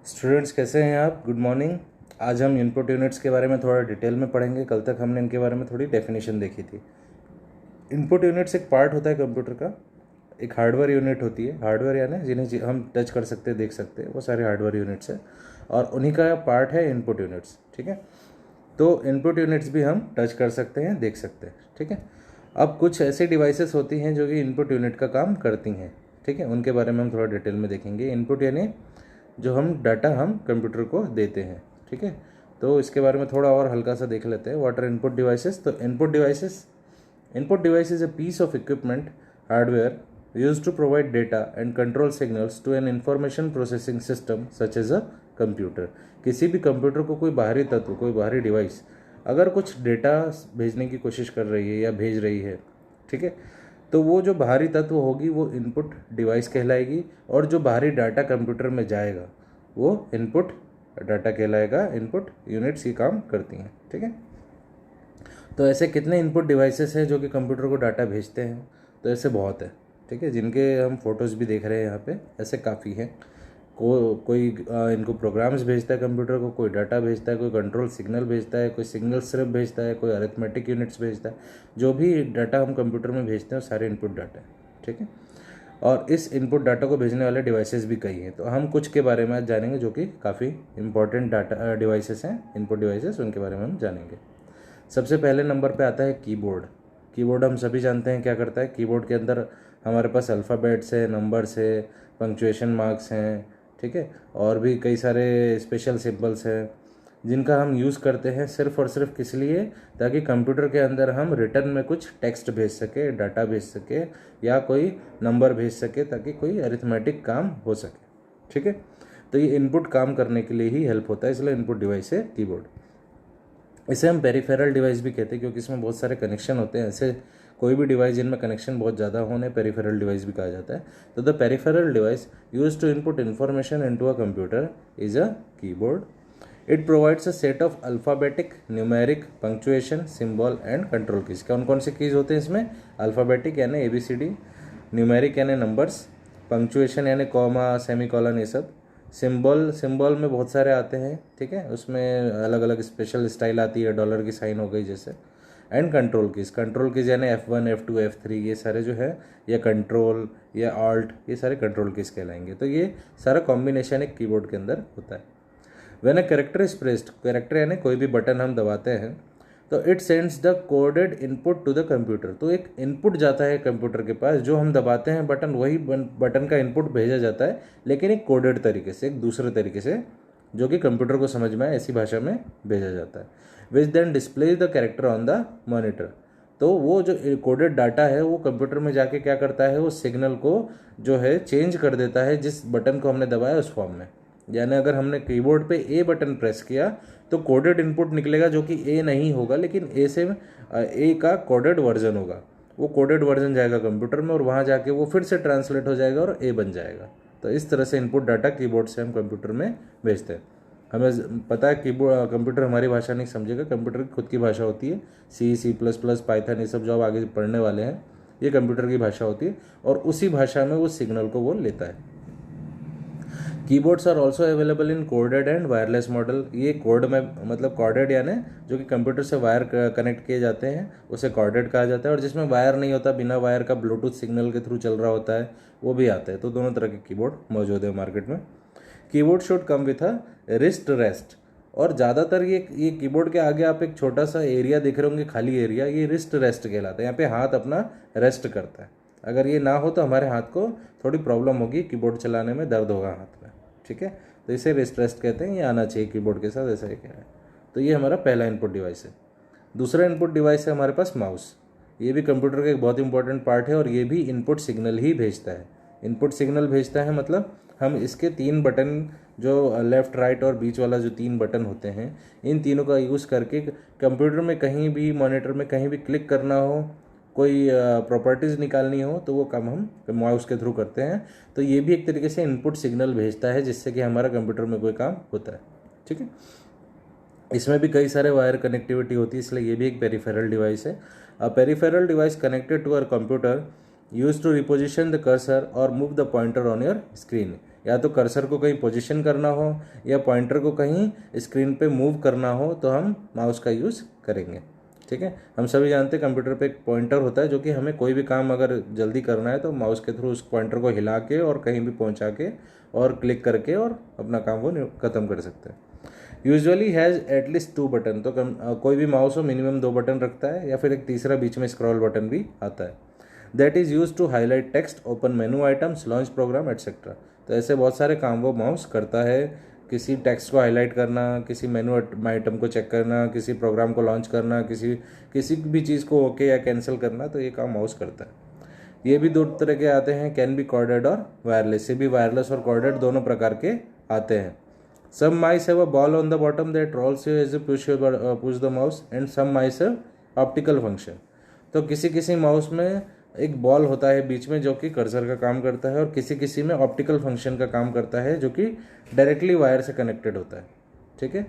Students कैसे हैं आप? Good morning. आज हम इनपुट यूनिट्स के बारे में थोड़ा डिटेल में पढ़ेंगे। कल तक हमने इनके बारे में थोड़ी डेफिनेशन देखी थी। इनपुट यूनिट्स एक पार्ट होता है कंप्यूटर का, एक हार्डवेयर यूनिट होती है। हार्डवेयर यानी जिन्हें हम टच कर सकते हैं, देख सकते हैं, वो सारे हार्डवेयर यूनिट्स है और उन्हीं का पार्ट है इनपुट यूनिट्स। ठीक है, तो इनपुट यूनिट्स भी हम टच कर सकते हैं, देख सकते हैं। ठीक है, अब कुछ ऐसी डिवाइसेस होती हैं जो कि इनपुट यूनिट का काम करती हैं। ठीक है, उनके बारे में हम थोड़ा डिटेल में देखेंगे। इनपुट यानी जो हम डाटा हम कंप्यूटर को देते हैं। ठीक है, तो इसके बारे में थोड़ा और हल्का सा देख लेते हैं। What are input devices? तो input device is a piece of equipment, hardware used to provide data and control signals to an information processing system such as a computer। किसी भी कंप्यूटर को कोई बाहरी तत्व, कोई बाहरी डिवाइस अगर कुछ डेटा भेजने की कोशिश कर रही है या भेज रही है, ठीक है, तो वो जो बाहरी तत्व होगी वो इनपुट डिवाइस कहलाएगी और जो बाहरी डाटा कंप्यूटर में जाएगा वो इनपुट डाटा कहलाएगा। इनपुट यूनिट्स ये काम करती हैं। ठीक है, तो ऐसे कितने इनपुट डिवाइसेस हैं जो कि कंप्यूटर को डाटा भेजते हैं? तो ऐसे बहुत है। ठीक है, जिनके हम फोटोज़ भी देख रहे हैं यहाँ पे, ऐसे काफ़ी हैं। कोई इनको प्रोग्राम्स भेजता है कंप्यूटर को, कोई डाटा भेजता है, कोई कंट्रोल सिग्नल भेजता है, कोई सिग्नल सिर्फ भेजता है, कोई अरिथमेटिक यूनिट्स भेजता है। जो भी डाटा हम कंप्यूटर में भेजते हैं वो सारे इनपुट डाटा है। ठीक है, और इस इनपुट डाटा को भेजने वाले डिवाइसेस भी कई हैं। तो हम कुछ के बारे में आज जानेंगे जो कि काफ़ी इंपॉर्टेंट डाटा डिवाइसेस हैं, इनपुट डिवाइसेस, उनके बारे में हम जानेंगे। सबसे पहले नंबर पे आता है कीबोर्ड। कीबोर्ड हम सभी जानते हैं क्या करता है। कीबोर्ड के अंदर हमारे पास अल्फ़ाबेट्स है, नंबर्स है, पंक्चुएशन मार्क्स हैं, ठीक है, और भी कई सारे स्पेशल सिंबल्स हैं जिनका हम यूज़ करते हैं सिर्फ और सिर्फ किस लिए? ताकि कंप्यूटर के अंदर हम रिटर्न में कुछ टेक्स्ट भेज सके, डाटा भेज सके या कोई नंबर भेज सके, ताकि कोई अरिथमेटिक काम हो सके। ठीक है, तो ये इनपुट काम करने के लिए ही हेल्प होता है, इसलिए इनपुट डिवाइस है कीबोर्ड। इसे हम पेरिफेरल डिवाइस भी कहते हैं क्योंकि इसमें बहुत सारे कनेक्शन होते हैं। ऐसे कोई भी डिवाइस जिनमें कनेक्शन बहुत ज़्यादा हो उन्हें पेरिफेरल डिवाइस भी कहा जाता है। तो the peripheral device use to input information into a computer is a keyboard. It provides a set of alphabetic, numeric, punctuation, symbol and control keys. कौन कौन से कीज होते हैं इसमें? अल्फ़ाबेटिक यानी ABCD, न्यूमेरिक यानी नंबर्स, पंक्चुएशन यानी comma, semicolon, ये सब। सिंबल में बहुत सारे आते हैं। ठीक है, उसमें अलग अलग स्पेशल स्टाइल आती है, डॉलर की साइन हो गई जैसे। एंड कंट्रोल कीज यानी F1, F2, F3, ये सारे जो है, या कंट्रोल या ऑल्ट, ये सारे कंट्रोल कीज कहलाएंगे। तो ये सारा कॉम्बिनेशन एक कीबोर्ड के अंदर होता है। When a character is pressed, character यानी कोई भी बटन हम दबाते हैं, तो it sends the coded input to the computer. तो एक इनपुट जाता है कंप्यूटर के पास, जो हम दबाते हैं बटन, वही बटन का इनपुट भेजा जाता है, लेकिन एक कोडेड तरीके से, एक दूसरे तरीके से, जो कि कंप्यूटर को समझ में आए ऐसी भाषा में भेजा जाता है। Which then displays the character on the monitor. तो वो जो कोडेड डाटा है वो कंप्यूटर में जाके क्या करता है, वो सिग्नल को जो है चेंज कर देता है जिस बटन को हमने दबाया उस फॉर्म में। यानी अगर हमने कीबोर्ड पे ए बटन प्रेस किया तो कोडेड इनपुट निकलेगा जो कि ए नहीं होगा, लेकिन ए का कोडेड वर्जन होगा। वो कोडेड वर्जन जाएगा कंप्यूटर में और वहाँ जाके वो फिर से ट्रांसलेट हो जाएगा और ए बन जाएगा। तो इस तरह से इनपुट डाटा कीबोर्ड से हम कंप्यूटर में भेजते हैं। हमें पता है कीबोर्ड कंप्यूटर हमारी भाषा नहीं समझेगा, कंप्यूटर की खुद की भाषा होती है। C++, पाइथन, ये सब जो आप आगे पढ़ने वाले हैं, ये कंप्यूटर की भाषा होती है और उसी भाषा में वो सिग्नल को वो लेता है। Keyboards are also available in coded and wireless model. ये कोड में मतलब कॉर्डेड यानी जो कि कंप्यूटर से वायर कनेक्ट किए जाते हैं उसे कॉर्डेड कहा जाता है, और जिसमें वायर नहीं होता, बिना वायर का ब्लूटूथ सिग्नल के थ्रू चल रहा होता है, वो भी आता है। तो दोनों तरह के कीबोर्ड मौजूद है मार्केट में। Keyboard should come with a wrist rest, और ज़्यादातर ये कीबोर्ड के आगे आप एक छोटा सा एरिया देख रहे होंगे, खाली एरिया, ये रिस्ट रेस्ट कहलाता है। यहाँ पे हाथ अपना रेस्ट करता है। अगर ये ना हो तो हमारे हाथ को थोड़ी प्रॉब्लम होगी, कीबोर्ड चलाने में दर्द होगा हाथ में। ठीक है, तो इसे रिस्ट रेस्ट कहते हैं, ये आना चाहिए कीबोर्ड के साथ, ऐसा ही क्या है। तो ये हमारा पहला इनपुट डिवाइस है। दूसरा इनपुट डिवाइस है हमारे पास माउस। ये भी कंप्यूटर का एक बहुत इंपॉर्टेंट पार्ट है और ये भी इनपुट सिग्नल ही भेजता है। इनपुट सिग्नल भेजता है मतलब हम इसके 3 बटन, जो लेफ़्ट, राइट और बीच वाला जो 3 बटन होते हैं, इन तीनों का यूज़ करके कंप्यूटर में कहीं भी, मॉनिटर में कहीं भी क्लिक करना हो, कोई प्रॉपर्टीज़ निकालनी हो, तो वो काम हम माउस के थ्रू करते हैं। तो ये भी एक तरीके से इनपुट सिग्नल भेजता है जिससे कि हमारा कंप्यूटर में कोई काम होता है। ठीक है, इसमें भी कई सारे वायर कनेक्टिविटी होती है, इसलिए ये भी एक पेरिफेरल डिवाइस है। A peripheral device connected to our computer use to reposition the cursor और move the pointer on your screen. या तो कर्सर को कहीं पोजीशन करना हो या पॉइंटर को कहीं स्क्रीन पे मूव करना हो तो हम माउस का यूज़ करेंगे। ठीक है, हम सभी जानते हैं कंप्यूटर पे एक पॉइंटर होता है जो कि हमें कोई भी काम अगर जल्दी करना है तो माउस के थ्रू उस पॉइंटर को हिला के और कहीं भी पहुंचा के और क्लिक करके और अपना काम वो ख़त्म कर सकते हैं। यूजुअली हैज़ एटलीस्ट 2 बटन, तो कोई भी माउस हो मिनिमम 2 बटन रखता है या फिर एक तीसरा बीच में स्क्रॉल बटन भी आता है। That is use to highlight text, open menu items, launch program etcetera. तो ऐसे बहुत सारे काम वो माउस करता है, किसी टेक्स्ट को हाईलाइट करना, किसी मेनू आइटम को चेक करना, किसी प्रोग्राम को लॉन्च करना, किसी भी चीज़ को ओके या कैंसिल करना, तो ये काम माउस करता है। ये भी 2 तरह के आते हैं, कैन बी कॉर्डेड और वायरलेस। ये भी वायरलेस और कॉर्डेड दोनों प्रकार के आते हैं। Some mice have a ball on the bottom that rolls you as you push the mouse and some mice have optical function. तो किसी माउस में एक बॉल होता है बीच में जो कि कर्सर का काम करता है और किसी में ऑप्टिकल फंक्शन का काम करता है जो कि डायरेक्टली वायर से कनेक्टेड होता है। ठीक है,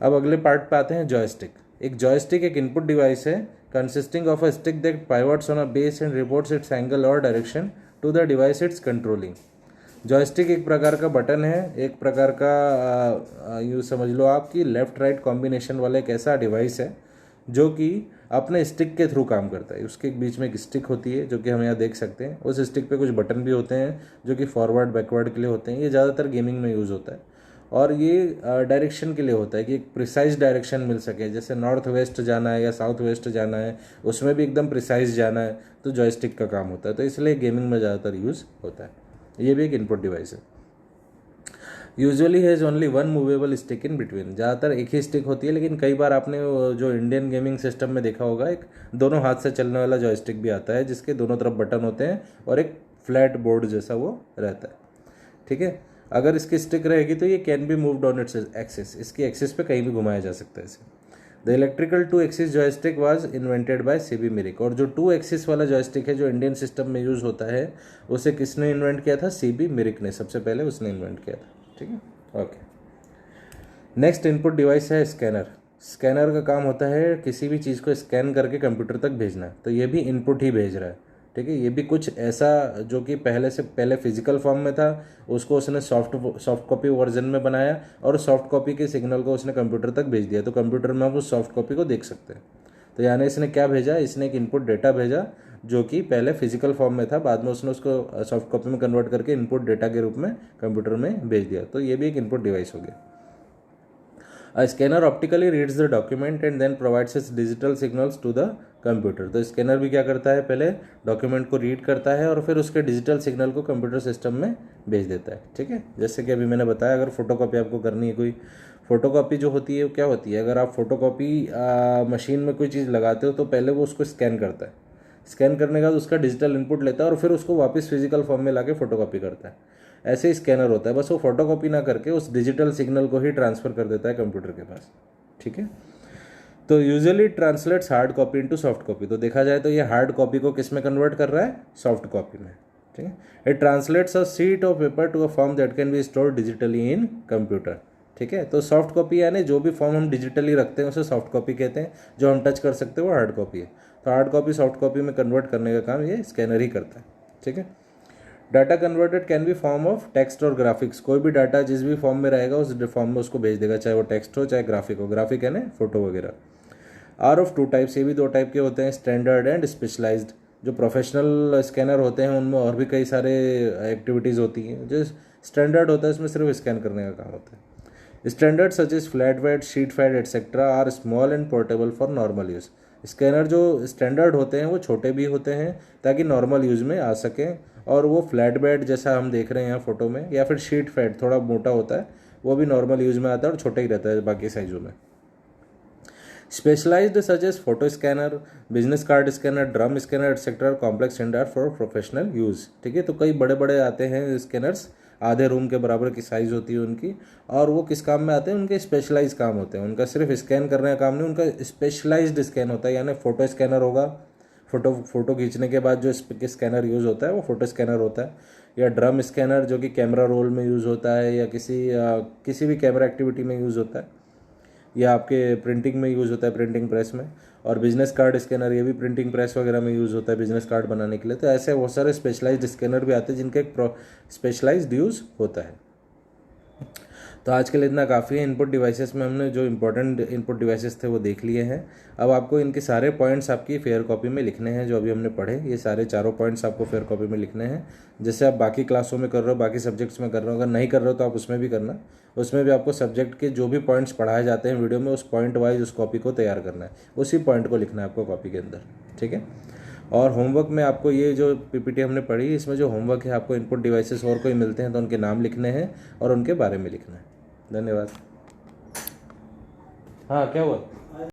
अब अगले पार्ट पे आते हैं जॉयस्टिक। एक जॉयस्टिक एक इनपुट डिवाइस है consisting of a stick that pivots on a base and reports its angle और direction to the device it's controlling. Joystick एक प्रकार का बटन है, एक प्रकार का यूँ समझ लो आप कि लेफ्ट राइट कॉम्बिनेशन वाला एक ऐसा डिवाइस है जो कि अपने स्टिक के थ्रू काम करता है। उसके बीच में एक स्टिक होती है जो कि हम यहाँ देख सकते हैं। उस स्टिक पे कुछ बटन भी होते हैं जो कि फॉरवर्ड बैकवर्ड के लिए होते हैं। ये ज़्यादातर गेमिंग में यूज़ होता है और ये डायरेक्शन के लिए होता है कि एक प्रिसाइज डायरेक्शन मिल सके। जैसे नॉर्थ वेस्ट जाना है या साउथ वेस्ट जाना है, उसमें भी एकदम प्रिसाइज जाना है तो जॉयस्टिक का काम होता है। तो इसलिए गेमिंग में ज़्यादातर यूज़ होता है। ये भी एक इनपुट डिवाइस है। Usually has only one movable stick in between. ज़्यादातर एक ही स्टिक होती है, लेकिन कई बार आपने जो इंडियन गेमिंग सिस्टम में देखा होगा एक दोनों हाथ से चलने वाला जॉयस्टिक भी आता है जिसके दोनों तरफ बटन होते हैं और एक फ्लैट बोर्ड जैसा वो रहता है। ठीक है, अगर इसकी स्टिक रहेगी तो ये can be moved on its axis, इसकी एक्सिस पे कहीं भी घुमाया जा सकता है इसे। The electrical 2 axis joystick was invented by CB Mirik. और जो 2 एक्सिस वाला जॉयस्टिक है जो इंडियन सिस्टम में यूज़ होता है उसे किसने इन्वेंट किया था? सीबी मिरिक ने, सबसे पहले उसने इन्वेंट किया था। ठीक है, ओके। नेक्स्ट इनपुट डिवाइस है स्कैनर। स्कैनर का काम होता है किसी भी चीज़ को स्कैन करके कंप्यूटर तक भेजना, तो ये भी इनपुट ही भेज रहा है। ठीक है, ये भी कुछ ऐसा जो कि पहले फिजिकल फॉर्म में था उसको उसने सॉफ्ट कॉपी वर्जन में बनाया और सॉफ्ट कॉपी के सिग्नल को उसने कंप्यूटर तक भेज दिया, तो कंप्यूटर में हम उस सॉफ्ट कॉपी को देख सकते हैं। तो यानी इसने क्या भेजा? इसने एक इनपुट डेटा भेजा जो कि पहले फिजिकल फॉर्म में था, बाद में उसने उसको सॉफ्ट कॉपी में कन्वर्ट करके इनपुट डेटा के रूप में कंप्यूटर में भेज दिया। तो ये भी एक इनपुट डिवाइस हो गया। A scanner optically reads the document and then provides its digital signals to the computer. तो स्कैनर भी क्या करता है? पहले डॉक्यूमेंट को रीड करता है और फिर उसके डिजिटल सिग्नल को कंप्यूटर सिस्टम में भेज देता है। ठीक है, जैसे कि अभी मैंने बताया अगर फोटोकॉपी आपको करनी है, कोई फोटोकॉपी जो होती है वो क्या होती है? अगर आप फोटोकॉपी मशीन में कोई चीज़ लगाते हो तो पहले वो उसको स्कैन करता है, स्कैन करने के बाद उसका डिजिटल इनपुट लेता है और फिर उसको वापस फिजिकल फॉर्म में लाके फोटोकॉपी करता है। ऐसे ही स्कैनर होता है, बस वो फोटोकॉपी ना करके उस डिजिटल सिग्नल को ही ट्रांसफ़र कर देता है कंप्यूटर के पास। ठीक है, तो usually translates hard copy into soft copy. तो देखा जाए तो ये हार्ड कॉपी को किस में कन्वर्ट कर रहा है? सॉफ्ट कॉपी में। ठीक है, it translates a sheet of paper to a form that can be stored digitally in computer. ठीक है, तो सॉफ्ट कॉपी यानी जो भी फॉर्म हम डिजिटली रखते हैं उसे सॉफ्ट कॉपी कहते हैं, जो हम टच कर सकते हैं वो हार्ड कॉपी है। तो हार्ड कॉपी सॉफ्ट कॉपी में कन्वर्ट करने का काम ये स्कैनर ही करता है। ठीक है, data converted can be form of text और ग्राफिक्स। कोई भी डाटा जिस भी फॉर्म में रहेगा उस फॉर्म में उसको भेज देगा, चाहे वो टेक्स्ट हो चाहे ग्राफिक हो। ग्राफिक है ना फोटो वगैरह। आर ऑफ 2 टाइप्स, ये भी 2 टाइप के होते हैं, स्टैंडर्ड एंड स्पेशलाइज्ड। जो प्रोफेशनल स्कैनर होते हैं उनमें और भी कई सारे एक्टिविटीज़ होती हैं। जो स्टैंडर्ड होता है उसमें सिर्फ स्कैन करने का काम होता है। Standard such is flat bed, sheet fed etcetera are small and portable for normal use. Scanner जो स्टैंडर्ड होते हैं वो छोटे भी होते हैं ताकि नॉर्मल यूज़ में आ सकें, और वो फ्लैट बेड जैसा हम देख रहे हैं यहाँ फोटो में, या फिर शीट फैड थोड़ा मोटा होता है, वो भी नॉर्मल यूज़ में आता है और छोटा ही रहता है बाकी साइज़ों में। Specialized such as photo scanner, business card scanner, drum scanner etcetera complex standard for professional use. ठीक है, तो कई बड़े बड़े आते हैं स्कैनर्स, आधे रूम के बराबर की साइज़ होती है उनकी, और वो किस काम में आते हैं? उनके स्पेशलाइज काम होते हैं। उनका सिर्फ स्कैन करने का काम नहीं, उनका स्पेशलाइज्ड स्कैन होता है। यानी फ़ोटो स्कैनर होगा, फ़ोटो खींचने के बाद जो स्कैनर यूज़ होता है वो फ़ोटो स्कैनर होता है, या ड्रम स्कैनर जो कि कैमरा रोल में यूज़ होता है या किसी भी कैमरा एक्टिविटी में यूज़ होता है। ये आपके प्रिंटिंग में यूज़ होता है, प्रिंटिंग प्रेस में। और बिजनेस कार्ड स्कैनर, ये भी प्रिंटिंग प्रेस वगैरह में यूज़ होता है बिजनेस कार्ड बनाने के लिए। तो ऐसे बहुत सारे स्पेशलाइज्ड स्कैनर भी आते हैं जिनका एक स्पेशलाइज्ड यूज़ होता है। तो आज के लिए इतना काफ़ी है। इनपुट डिवाइसेस में हमने जो इंपॉर्टेंट इनपुट डिवाइसेस थे वो देख लिए हैं। अब आपको इनके सारे पॉइंट्स आपकी फेयर कॉपी में लिखने हैं, जो अभी हमने पढ़े ये सारे चारों पॉइंट्स आपको फेयर कॉपी में लिखने हैं। जैसे आप बाकी क्लासों में कर रहे हो, बाकी सब्जेक्ट्स में कर रहे हो, अगर नहीं कर रहे हो तो आप उसमें भी करना। उसमें भी आपको सब्जेक्ट के जो भी पॉइंट्स पढ़ाए जाते हैं वीडियो में, उस पॉइंट वाइज उस कॉपी को तैयार करना है, उसी पॉइंट को लिखना है आपको कॉपी के अंदर, ठीक है। और होमवर्क में आपको ये जो पीपीटी हमने पढ़ी, इसमें जो होमवर्क है आपको इनपुट डिवाइसेस और कोई मिलते हैं तो उनके नाम लिखने हैं और उनके बारे में लिखना है। धन्यवाद। हाँ, क्या हुआ?